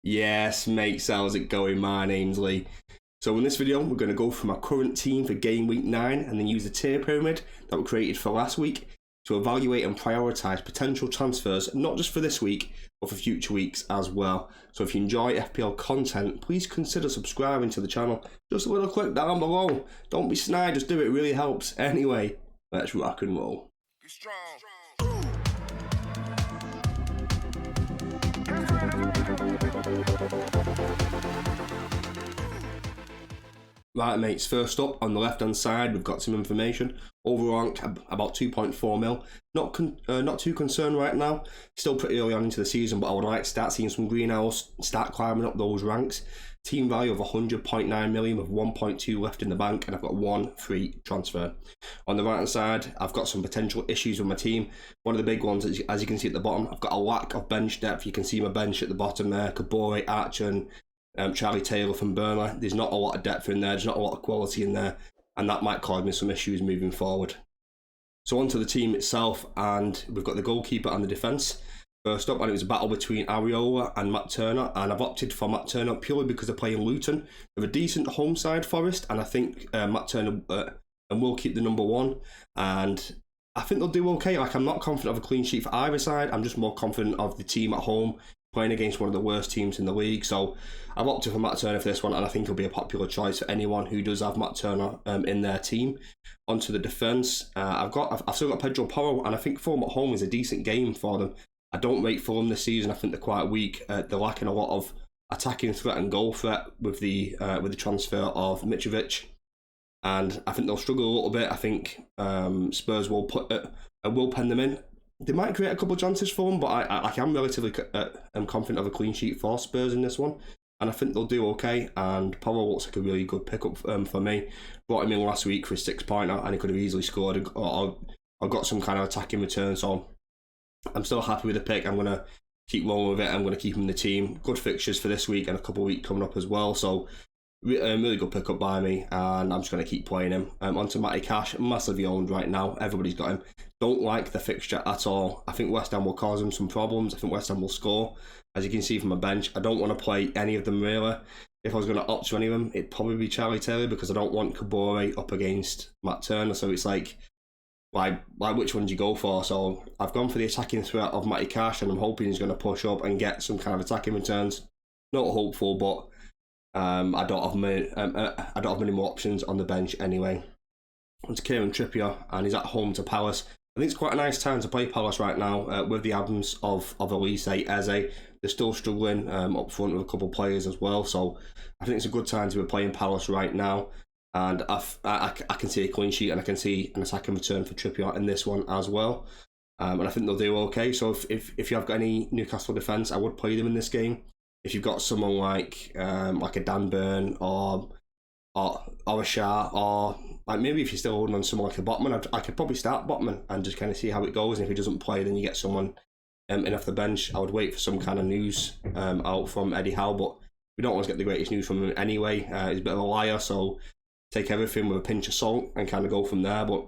Yes, mate, how's it going? My name's Lee. So in this video, we're going to go through my current team for Game Week 9 and then use the tier pyramid that we created for last week to evaluate and prioritise potential transfers, not just for this week, but for future weeks as well. So if you enjoy FPL content, please consider subscribing to the channel. Just a little click down below. Don't be snide, just do it, really helps. Anyway, let's rock and roll. Be strong. Right, mates, first up on the left hand side, we've got some information. Overranked about 2.4 mil. Not too concerned right now. Still pretty early on into the season, but I would like to start seeing some greenhouse, start climbing up those ranks. Team value of 100.9 million with 1.2 left in the bank, and I've got one free transfer. On the right hand side, I've got some potential issues with my team. One of the big ones, as you can see at the bottom, I've got a lack of bench depth. You can see my bench at the bottom there. Kabore, Archer, and Charlie Taylor from Burnley. There's not a lot of depth in there, there's not a lot of quality in there, and that might cause me some issues moving forward. So on to the team itself, and we've got the goalkeeper and the defence. First up, and it was a battle between Areola and Matt Turner, and I've opted for Matt Turner purely because they're playing Luton. They have a decent home side, Forest, and I think Matt Turner will keep the number one, and I think they'll do okay. Like, I'm not confident of a clean sheet for either side, I'm just more confident of the team at home playing against one of the worst teams in the league. So I've opted for Matt Turner for this one, and I think he'll be a popular choice for anyone who does have Matt Turner in their team. Onto the defence, I've still got Pedro Porro, and I think Fulham at home is a decent game for them. I don't rate Fulham this season. I think they're quite weak. They're lacking a lot of attacking threat and goal threat with the transfer of Mitrovic, and I think they'll struggle a little bit. I think Spurs will pen them in. They might create a couple of chances for them, but I am relatively confident of a clean sheet for Spurs in this one, and I think they'll do okay. And Porro looks like a really good pickup for me. Brought him in last week for a 6-pointer, and he could have easily scored or got some kind of attacking return. So I'm still happy with the pick. I'm going to keep rolling with it. I'm going to keep him in the team. Good fixtures for this week and a couple of weeks coming up as well. So really good pickup by me, and I'm just going to keep playing him. Onto Matty Cash, massively owned right now. Everybody's got him. Don't like the fixture at all. I think West Ham will cause him some problems. I think West Ham will score. As you can see from my bench, I don't want to play any of them really. If I was going to opt for any of them, it'd probably be Charlie Taylor, because I don't want Kabore up against Matt Turner. So it's like which one do you go for? So I've gone for the attacking threat of Matty Cash, and I'm hoping he's going to push up and get some kind of attacking returns. Not hopeful, but I don't have many more options on the bench anyway. It's Kieran Trippier, and he's at home to Palace. I think it's quite a nice time to play Palace right now with the absence of Elise, Eze. They're still struggling up front with a couple of players as well, so I think it's a good time to be playing Palace right now. And I can see a clean sheet, and I can see an attacking return for Trippier in this one as well. And I think they'll do okay. So if you have got any Newcastle defence, I would play them in this game. If you've got someone like a Dan Burn or a Shah, or like maybe if you're still holding on someone like a Botman, I could probably start Botman and just kind of see how it goes. And if he doesn't play, then you get someone in off the bench. I would wait for some kind of news out from Eddie Howe, but we don't always get the greatest news from him anyway. He's a bit of a liar, so take everything with a pinch of salt and kind of go from there. But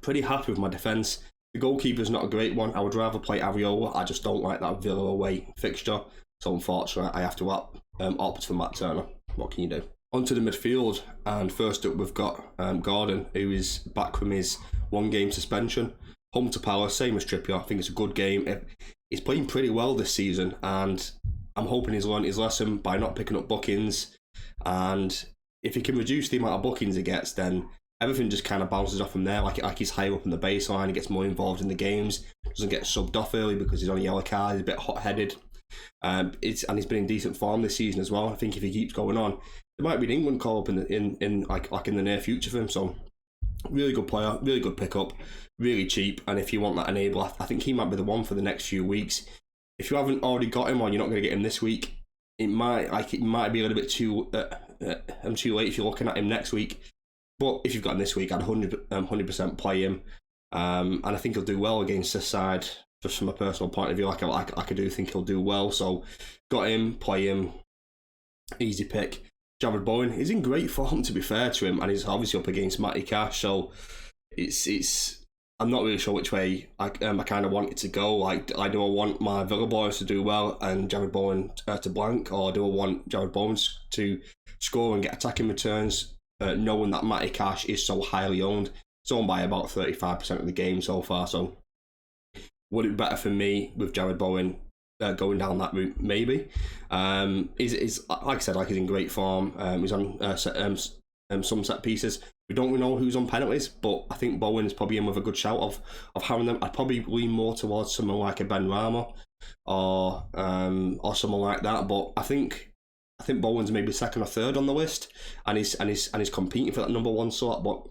pretty happy with my defence. The goalkeeper's not a great one. I would rather play Areola. I just don't like that Villa away fixture. So unfortunately, I have to opt for Matt Turner. What can you do? Onto the midfield, and first up we've got Gordon, who is back from his one-game suspension. Home to Palace, same as Trippier. I think it's a good game. He's playing pretty well this season, and I'm hoping he's learned his lesson by not picking up bookings. And if he can reduce the amount of bookings he gets, then everything just kind of bounces off from there. Like he's higher up in the baseline, he gets more involved in the games, doesn't get subbed off early because he's on a yellow card, he's a bit hot-headed. And he's been in decent form this season as well. I think if he keeps going on, there might be an England call up in the near future for him. So really good player, really good pickup, really cheap. And if you want that enabler, I think he might be the one for the next few weeks. If you haven't already got him, or you're not going to get him this week, it might be a little bit too late if you're looking at him next week. But if you've got him this week, I'd 100% play him, and I think he'll do well against this side. Just from a personal point of view, I do think he'll do well. So got him, play him, easy pick. Jared Bowen, he's in great form, to be fair to him, and he's obviously up against Matty Cash, so it's I'm not really sure which way I kind of want it to go. Like, do I want my Villa boys to do well and Jared Bowen to blank, or do I want Jared Bowen to score and get attacking returns, knowing that Matty Cash is so highly owned? It's owned by about 35% of the game so far, so would it be better for me with Jared Bowen going down that route? Maybe. Is like I said, like, he's in great form. He's on some set pieces. We don't know who's on penalties, but I think Bowen is probably in with a good shout of having them. I'd probably lean more towards someone like a Ben Rama or someone like that. But I think Bowen's maybe second or third on the list, and he's competing for that number one slot. But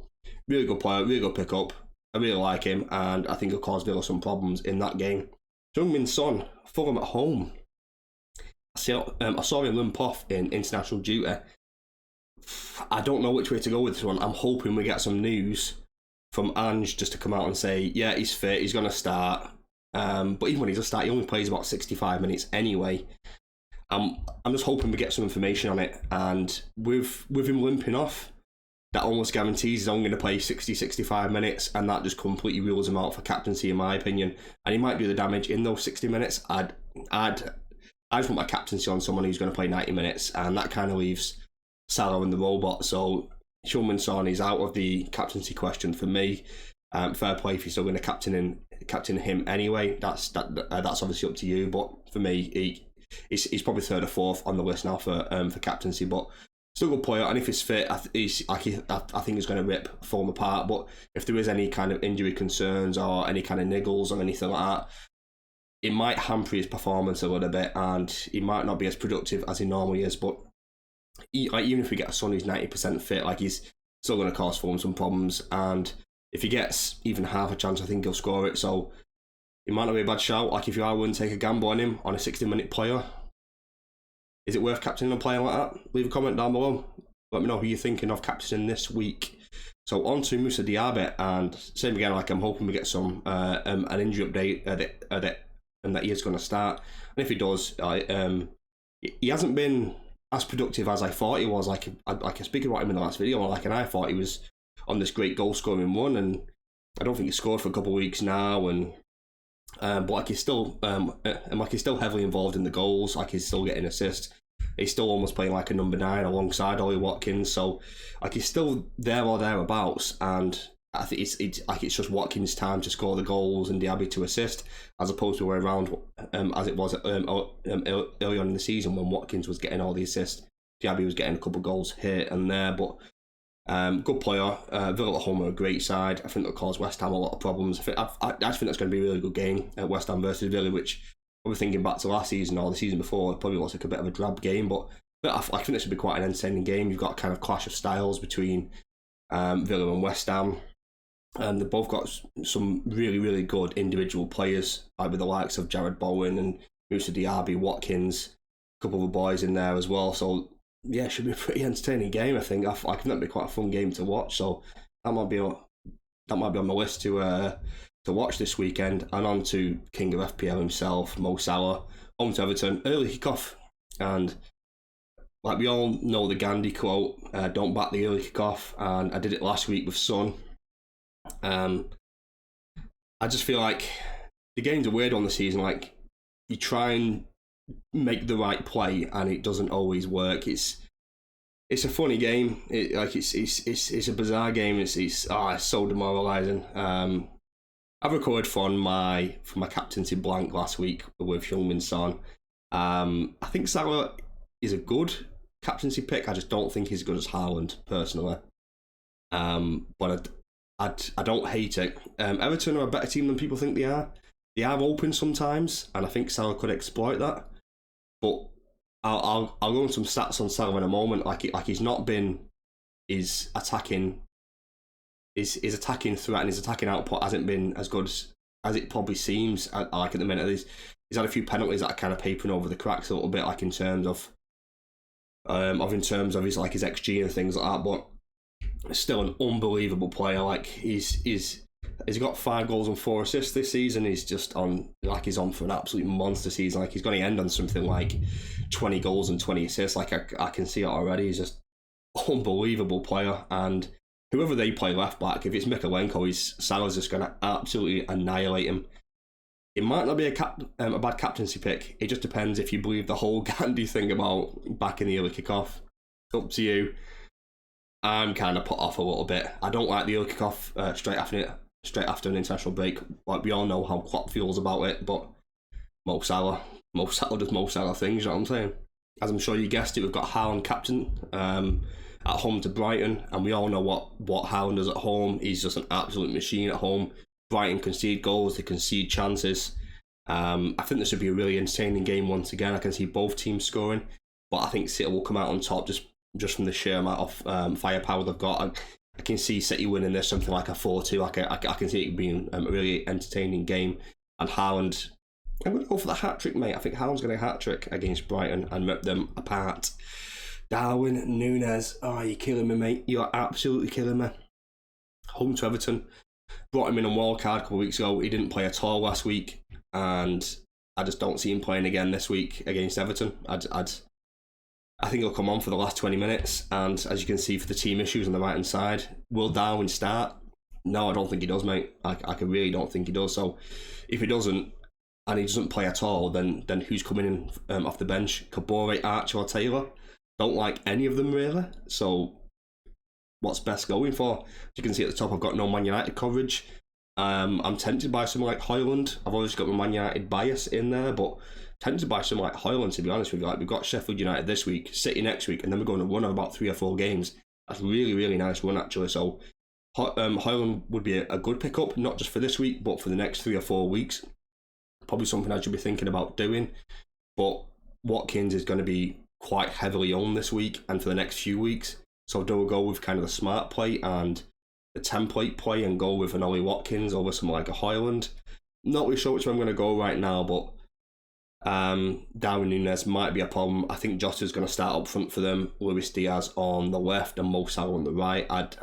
really good player, really good pickup. I really like him, and I think he'll cause Villa some problems in that game. Heung-min Son, Fulham at home. I saw him limp off in international duty. I don't know which way to go with this one. I'm hoping we get some news from Ange just to come out and say, yeah, he's fit, he's going to start. But even when he does start, he only plays about 65 minutes anyway. I'm just hoping we get some information on it. And with him limping off, that almost guarantees he's only going to play 60-65 minutes, and that just completely rules him out for captaincy, in my opinion. And he might do the damage in those 60 minutes. I just want my captaincy on someone who's going to play 90 minutes, and that kind of leaves Salah and the robot. So Heung-min Son is out of the captaincy question for me. Fair play if you're still going to captain him anyway. That's obviously up to you. But for me, he's probably third or fourth on the list now for captaincy. But still a good player, and if he's fit, I think he's going to rip Fulham apart. But if there is any kind of injury concerns or any kind of niggles or anything like that, it might hamper his performance a little bit, and he might not be as productive as he normally is. But even if we get a Son who's 90% fit, like, he's still going to cause Fulham some problems. And if he gets even half a chance, I think he'll score it. So it might not be a bad shout. Like, if you are willing to take a gamble on him on a 60-minute player, is it worth captaining a player like that? Leave a comment down below. Let me know who you're thinking of captaining this week. So on to Moussa Diaby, and same again, like, I'm hoping we get some an injury update and that he is going to start. And if he does, he hasn't been as productive as I thought he was. Like I speaking about him in the last video, and I thought he was on this great goal scoring run, and I don't think he scored for a couple of weeks now, and but like he's still heavily involved in the goals. Like, he's still getting assists. He's still almost playing like a number 9 alongside Ollie Watkins. So like, he's still there or thereabouts, and I think it's just Watkins' time to score the goals and Diaby to assist, as opposed to the way around as it was early on in the season when Watkins was getting all the assists. Diaby was getting a couple of goals here and there, but good player. Villa at home are a great side. I think they'll cause West Ham a lot of problems. I just think that's going to be a really good game, West Ham versus Villa, which I was thinking back to last season or the season before, it probably looks like a bit of a drab game, but I think this would be quite an entertaining game. You've got a kind of clash of styles between Villa and West Ham. And they've both got some really, really good individual players, like with the likes of Jared Bowen and Moussa Diaby, Watkins, a couple of the boys in there as well. So yeah, it should be a pretty entertaining game. I think that'd be quite a fun game to watch. So that might be on my list to watch this weekend. And on to King of FPL himself, Mo Salah, home to Everton, early kickoff, and like we all know the Gandhi quote, "Don't bat the early kickoff," and I did it last week with Son. I just feel like the games are weird on the season. Like, you try and make the right play and it doesn't always work. It's a funny game. It's a bizarre game. It's so demoralising. I've recorded for my captaincy blank last week with Heung-min Son. I think Salah is a good captaincy pick. I just don't think he's as good as Haaland personally. But I don't hate it. Everton are a better team than people think they are. They are open sometimes, and I think Salah could exploit that. But I'll go into some stats on Salah in a moment. Like he's not been his attacking threat and his attacking output hasn't been as good as it probably seems. Like at the minute, he's had a few penalties that are kind of papering over the cracks a little bit, like in terms of his XG and things like that. But still an unbelievable player. Like he's got 5 goals and 4 assists this season. He's just he's on for an absolute monster season. Like, he's going to end on something like 20 goals and 20 assists. Like, I can see it already. He's just unbelievable player, and whoever they play left back, if it's Mikalenko, Salah's just going to absolutely annihilate him. It might not be a bad captaincy pick. It just depends if you believe the whole Gandhi thing about backing the early kickoff. Up to you. I'm kind of put off a little bit. I don't like the early kickoff straight after an international break. Like, we all know how Klopp feels about it, but Mo Salah does Mo Salah things, you know what I'm saying? As I'm sure you guessed it, we've got Haaland captain at home to Brighton, and we all know what Haaland does at home. He's just an absolute machine at home. Brighton concede goals, they concede chances. I think this would be a really entertaining game once again. I can see both teams scoring, but I think City will come out on top just from the sheer amount of firepower they've got. I can see City winning this something like a 4-2. I can see it being a really entertaining game. And Haaland, I'm going to go for the hat-trick, mate. I think Haaland's going to hat-trick against Brighton and rip them apart. Darwin Núñez, you're killing me, mate. You're absolutely killing me. Home to Everton. Brought him in on wildcard a couple of weeks ago. He didn't play at all last week, and I just don't see him playing again this week against Everton. I think he'll come on for the last 20 minutes, and as you can see for the team issues on the right hand side, will Darwin start? No, I don't think he does, mate. I really don't think he does. So if he doesn't, and he doesn't play at all, then who's coming in off the bench? Kabore, Archer or Taylor? Don't like any of them really. So what's best going for? As you can see at the top, I've got no Man United coverage. I'm tempted by someone like Højlund. I've always got my Man United bias in there, but tempted by someone like Højlund, to be honest with you. Like, we've got Sheffield United this week, City next week, and then we're going to run on about 3 or 4 games. That's a really, really nice run, actually. So Højlund would be a good pickup, not just for this week, but for the next 3 or 4 weeks. Probably something I should be thinking about doing. But Watkins is going to be quite heavily owned this week and for the next few weeks. So do we go with kind of the smart play and the template play and go with an Ollie Watkins over someone like a Højlund? Not really sure which way I'm going to go right now, but Darwin Núñez might be a problem. I think Jota's going to start up front for them. Luis Diaz on the left and Mo Salah on the right. It's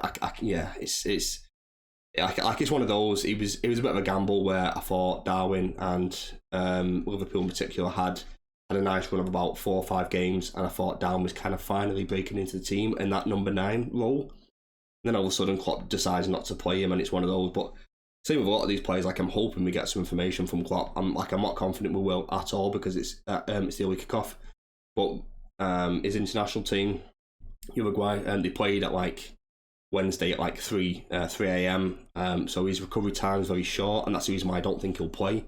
one of those. It was a bit of a gamble where I thought Darwin and Liverpool in particular had a nice run of about 4 or 5 games, and I thought Darwin was kind of finally breaking into the team in that number 9 role. Then all of a sudden Klopp decides not to play him, and it's one of those. But same with a lot of these players, like, I'm hoping we get some information from Klopp. I'm not confident we will at all because it's the early kickoff. But his international team, Uruguay, they played at like Wednesday at like 3 a.m. So his recovery time is very short, and that's the reason why I don't think he'll play.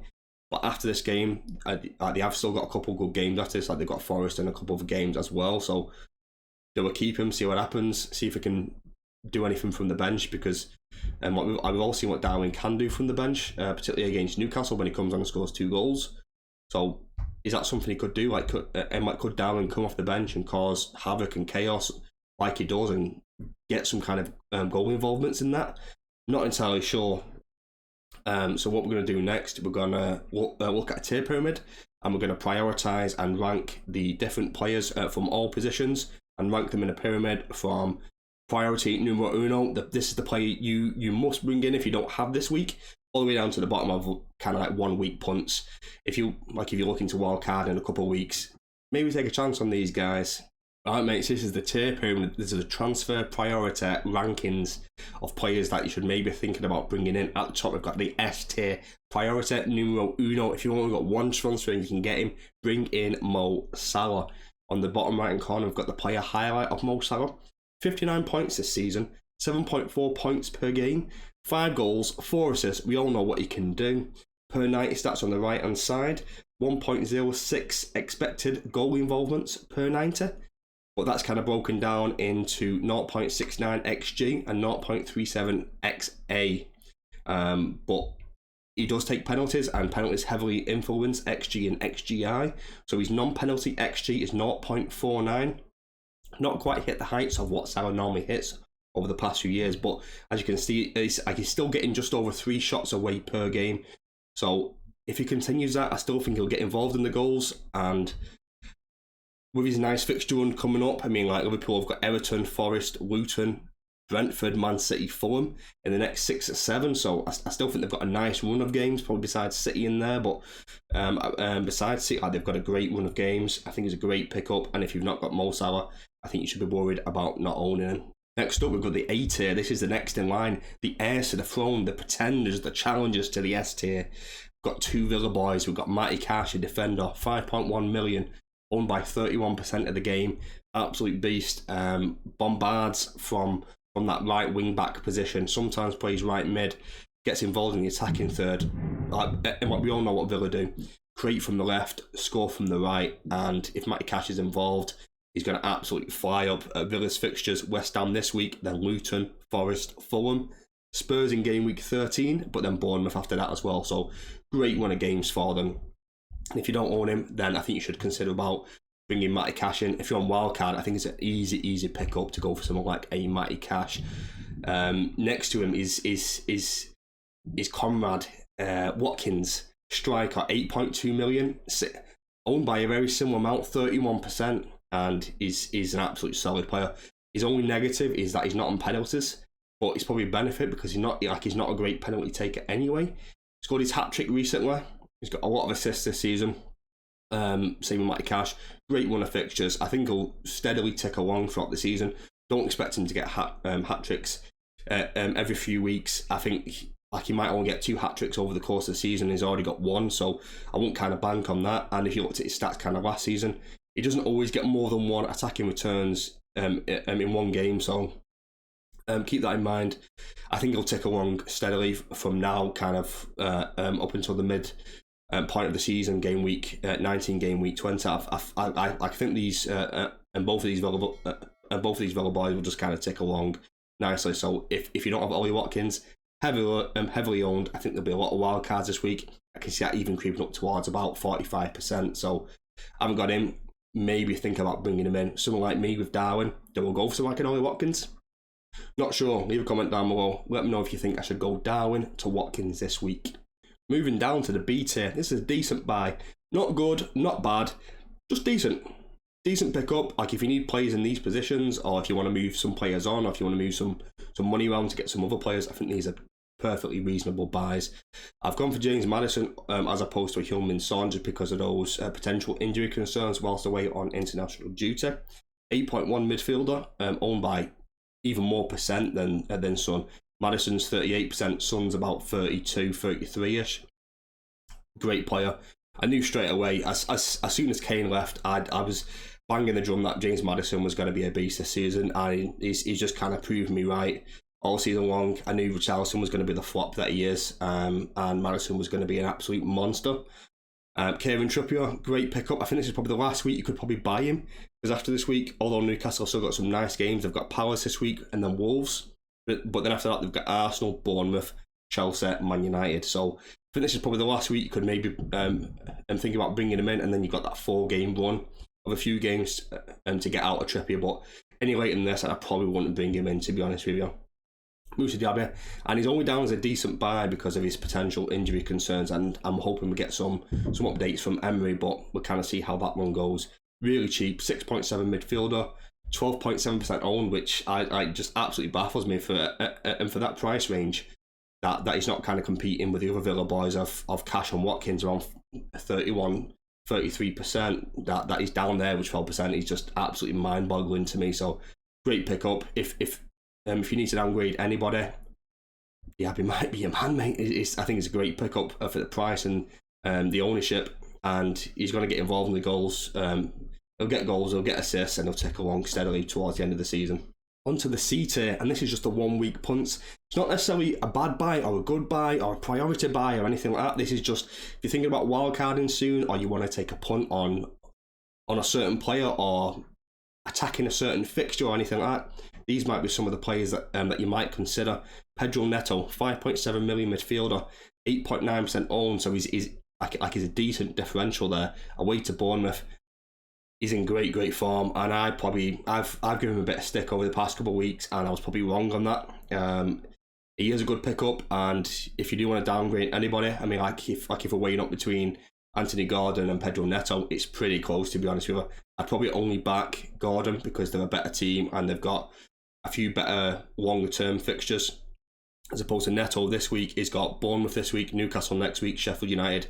But after this game, they have still got a couple of good games after this. Like, they've got Forest and a couple of games as well. So they will keep him, see what happens, see if he can do anything from the bench, because I've all seen what Darwin can do from the bench, particularly against Newcastle when he comes on and scores 2 goals. So is that something he could do? Like, could Darwin come off the bench and cause havoc and chaos like he does and get some kind of goal involvements in that? Not entirely sure. So what we're going to do next, we're going to look at a tier pyramid, and we're going to prioritise and rank the different players from all positions and rank them in a pyramid from priority numero uno. This is the player you must bring in if you don't have this week, all the way down to the bottom of kind of like 1 week punts. If you're looking to wildcard in a couple of weeks, maybe take a chance on these guys. Alright, mates, this is the tier pyramid. This is the transfer priority rankings of players that you should maybe thinking about bringing in. At the top, we've got the S tier, priority numero uno. If you've only got one transfer and you can get him, bring in Mo Salah. On the bottom right hand corner, we've got the player highlight of Mo Salah. 59 points this season, 7.4 points per game, 5 goals, 4 assists. We all know what he can do. Per 90 stats on the right hand side, 1.06 expected goal involvements per 90. But that's kind of broken down into 0.69 XG and 0.37 XA. But he does take penalties, and penalties heavily influence XG and XGI. So his non-penalty XG is 0.49. Not quite hit the heights of what Salah normally hits over the past few years, but as you can see, he's still getting just over 3 shots away per game. So if he continues that, I still think he'll get involved in the goals. And with his nice fixture run coming up, I mean, like, Liverpool have got Everton, Forest, Luton, Brentford, Man City, Fulham in the next 6 or 7. So I still think they've got a nice run of games, probably besides City in there. But besides City, they've got a great run of games. I think it's a great pickup. And if you've not got Mo Salah, I think you should be worried about not owning him. Next up, we've got the A tier. This is the next in line. The heirs to the throne, the pretenders, the challengers to the S tier. We've got 2 Villa boys. We've got Matty Cash, a defender, 5.1 million, owned by 31% of the game. Absolute beast. Bombards from that right wing back position. Sometimes plays right mid. Gets involved in the attacking third. And what we all know what Villa do. Create from the left, score from the right. And if Matty Cash is involved, he's going to absolutely fly up. Villa's fixtures: West Ham this week, then Luton, Forest, Fulham, Spurs in game week 13, but then Bournemouth after that as well. So great run of games for them. And if you don't own him, then I think you should consider about bringing Matty Cash in. If you're on wildcard, I think it's an easy pick up to go for someone like a Matty Cash. Next to him is Conrad Watkins, striker, 8.2 million, owned by a very similar amount, 31%. And is an absolute solid player. His only negative is that he's not on penalties, but it's probably a benefit because he's not a great penalty taker anyway. He scored his hat-trick recently. He's got a lot of assists this season. Same with Matty Cash. Great run of fixtures. I think he'll steadily tick along throughout the season. Don't expect him to get hat-tricks every few weeks. I think he might only get 2 hat-tricks over the course of the season. He's already got 1, so I won't kind of bank on that. And if you looked at his stats kind of last season, he doesn't always get more than 1 attacking returns in one game, so keep that in mind. I think he'll tick along steadily from now, kind of up until the mid point of the season, game week 19, game week 20. I think these and both of these Villa boys will just kind of tick along nicely. So if you don't have Ollie Watkins, heavily owned, I think there'll be a lot of wild cards this week. I can see that even creeping up towards about 45%. So I haven't got him. Maybe think about bringing him in. Someone like me with Darwin, then we'll go for someone like an Ollie Watkins. Not sure. Leave a comment down below. Let me know if you think I should go Darwin to Watkins this week. Moving down to the B tier. This is a decent buy. Not good, not bad, just decent. Decent pickup. Like if you need players in these positions, or if you want to move some players on, or if you want to move some money around to get some other players, I think these are perfectly reasonable buys. I've gone for James Maddison as opposed to a Heung-min Son just because of those potential injury concerns whilst away on international duty. 8.1 midfielder, owned by even more percent than Son. Maddison's 38%, Son's about 32, 33-ish. Great player. I knew straight away, as soon as Kane left, I was banging the drum that James Maddison was going to be a beast this season, and he's just kind of proved me right. All season long, I knew Richarlison was going to be the flop that he is, and Maddison was going to be an absolute monster. Kieran Trippier, great pickup. I think this is probably the last week you could probably buy him, because after this week, although Newcastle still got some nice games, they've got Palace this week and then Wolves, but then after that they've got Arsenal, Bournemouth, Chelsea, Man United. So I think this is probably the last week you could maybe think about bringing him in, and then you've got that 4-game run of a few games to get out of Trippier. But any later than this, I probably wouldn't bring him in, to be honest with you. Moussa Diaby, and he's only down as a decent buy because of his potential injury concerns, and I'm hoping we get some updates from Emery, but we'll kind of see how that one goes. Really cheap, 6.7 midfielder, 12.7% owned, which I just absolutely baffles me for that price range, that he's not kind of competing with the other Villa boys of Cash and Watkins around 31, 33%, that he's down there with 12%. He's just absolutely mind-boggling to me. So great pickup. If you need to downgrade anybody, Diaby might be a man, mate. I think it's a great pickup for the price and the ownership, and he's going to get involved in the goals. He'll get goals, he'll get assists, and he'll tick along steadily towards the end of the season. Onto the C tier, and this is just a 1-week Punts. It's not necessarily a bad buy or a good buy or a priority buy or anything like that. This is just, if you're thinking about wildcarding soon, or you want to take a punt on a certain player or attacking a certain fixture or anything like that, these might be some of the players that you might consider. Pedro Neto, 5.7 million midfielder, 8.9% owned, so he's a decent differential there. Away to Bournemouth, he's in great form, and I've given him a bit of stick over the past couple of weeks, and I was probably wrong on that. He is a good pickup, and if you do want to downgrade anybody, I mean, if we're weighing up between Anthony Gordon and Pedro Neto, it's pretty close, to be honest with you. I'd probably only back Gordon because they're a better team and they've got a few better longer term fixtures, as opposed to Neto this week. He's got Bournemouth this week, Newcastle next week, Sheffield United,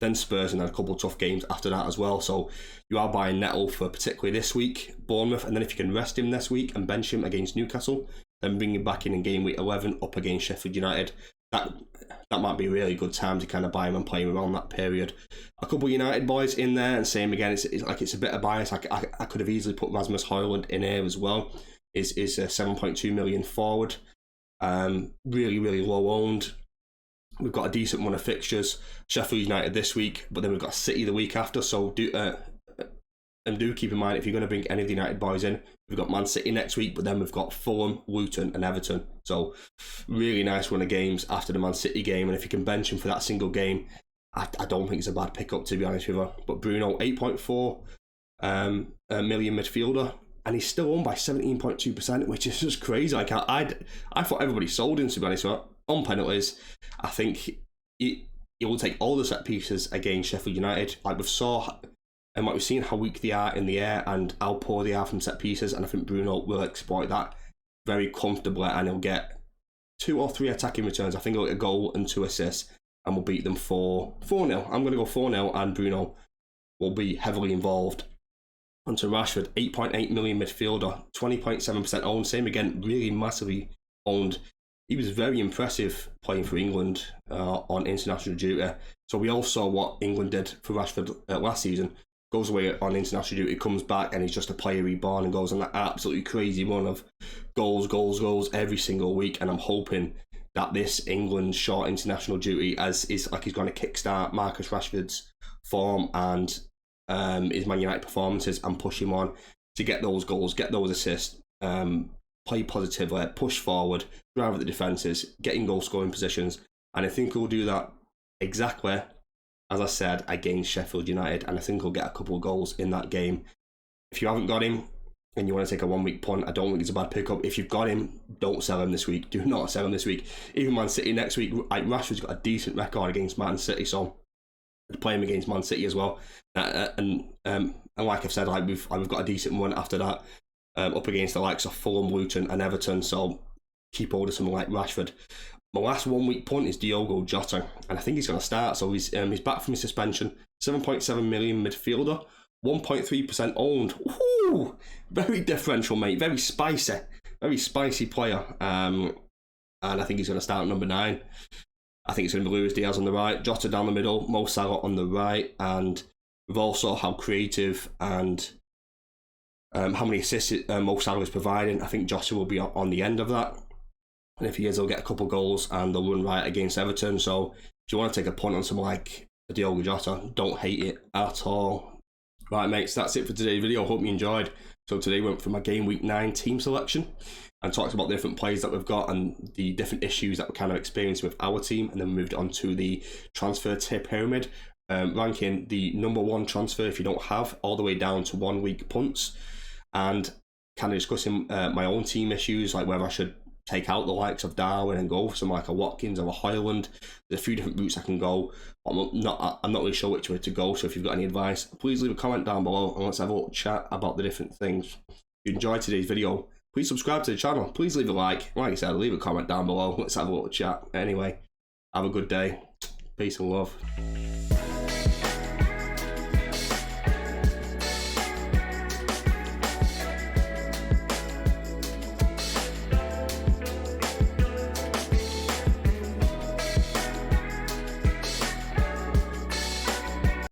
then Spurs, and then a couple of tough games after that as well. So you are buying Nettle for particularly this week, Bournemouth, and then if you can rest him this week and bench him against Newcastle, then bring him back in game week 11 up against Sheffield United. That might be a really good time to kind of buy him and play him around that period. A couple of United boys in there, and same again, it's a bit of bias. I could have easily put Rasmus Højlund in here as well. Is a 7.2 million forward. Really low owned. We've got a decent run of fixtures. Sheffield United this week, but then we've got City the week after. So do keep in mind, if you're going to bring any of the United boys in, we've got Man City next week, but then we've got Fulham, Luton and Everton. So really nice run of games after the Man City game, and if you can bench him for that single game, I don't think it's a bad pickup, to be honest with you. But Bruno, 8.4 million midfielder, and he's still owned by 17.2%, which is just crazy. Like I thought everybody sold him, to be honest with you. On penalties, I think he will take all the set pieces against Sheffield United. Like we've saw, and like we've seen how weak they are in the air and how poor they are from set pieces, and I think Bruno will exploit that very comfortably, and he'll get 2 or 3 attacking returns. I think he'll get a goal and 2 assists, and we'll beat them 4-0. I'm going to go 4-0, and Bruno will be heavily involved. Onto Rashford, 8.8 million midfielder, 20.7% owned. Same again, really massively owned. He was very impressive playing for England on international duty. So we all saw what England did for Rashford last season. Goes away on international duty, comes back, and he's just a player reborn and goes on that absolutely crazy run of goals every single week. And I'm hoping that this England short international duty is like he's going to kickstart Marcus Rashford's form and his Man United performances, and push him on to get those goals, get those assists, play positively, push forward, drive at the defences, get in goal scoring positions. And I think he'll do that exactly as I said against Sheffield United, and I think he'll get a couple of goals in that game. If you haven't got him and you want to take a 1 week punt, I don't think it's a bad pickup. If you've got him, don't sell him this week. Do not sell him this week. Even Man City next week, like Rashford's got a decent record against Man City, so to play him against Man City as well. And like I've said, like we've got a decent one after that. Up against the likes of Fulham, Luton and Everton, so keep hold of someone like Rashford. My last 1 week punt is Diogo Jota, and I think he's going to start, so he's back from his suspension. 7.7 million midfielder, 1.3% owned. Woo! Very differential, mate, very spicy player, and I think he's going to start at number 9. I think it's going to be Luis Diaz on the right, Jota down the middle, Mo Salah on the right, and we've also how creative and how many assists Mo Salah is providing. I think Jota will be on the end of that. And if he is, he'll get a couple goals and they'll run right against Everton. So if you want to take a punt on someone like Diogo Jota, don't hate it at all. Right, mates, that's it for today's video. Hope you enjoyed. So today we went for my Game Week 9 team selection and talked about the different plays that we've got and the different issues that we're kind of experiencing with our team. And then moved on to the transfer tier pyramid, ranking the number 1 transfer if you don't have, all the way down to 1 week punts. And kind of discussing my own team issues, like whether I should take out the likes of Darwin and go for some like a Watkins or a Højlund. There's a few different routes I can go. I'm not really sure which way to go, so if you've got any advice, please leave a comment down below and let's have a little chat about the different things. If you enjoyed today's video, please subscribe to the channel. Please leave a like. Like I said, leave a comment down below. Let's have a little chat. Anyway, have a good day. Peace and love.